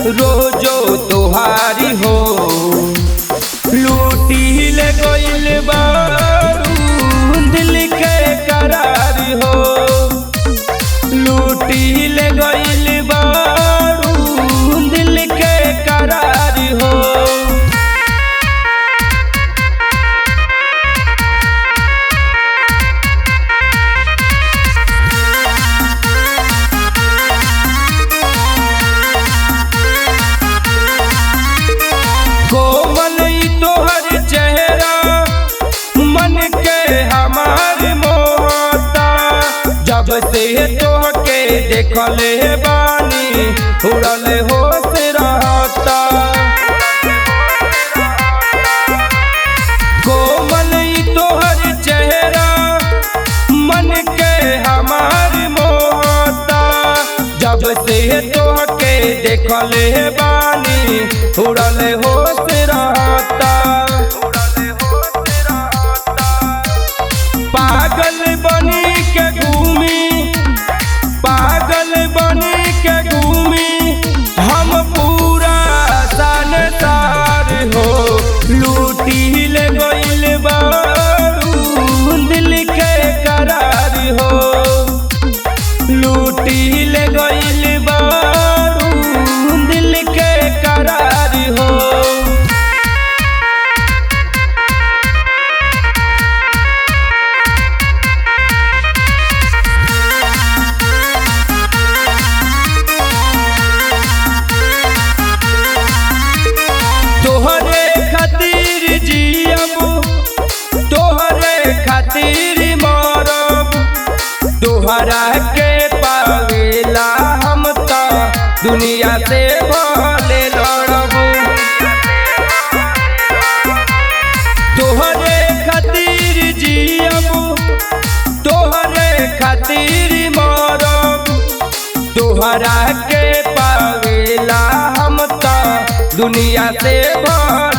रोजो तोहारी हो। लूटी ले गइल बारू दिल के करार हो। लूटी ले गइल बारू दिल के करार हो। कोमल तोहर चेहरा मन के हमार मोहता। जब से तोहके देखले बानी उड़ल होश रहता। कोमल तोहर चेहरा मन के हमार मोहता। जब से तोहके देखले बानी उड़ल होश रहता। पागल बनी के घूमी, पागल बनी के घूमी हम पूरा संसार हो। लूटी ले गइल बारू दिल के करार हो। लूटी ले गइल बारू दिल के करार हो। तोहरे खातिर जियब, तोहरे खातिर मरब। तोहरा के पावेला हम तो दुनिया से भले लड़ब। तोहरे खातिर जियब, तोहरे खातिर मरब। तोहरा के पावेला हम तो दुनिया से भले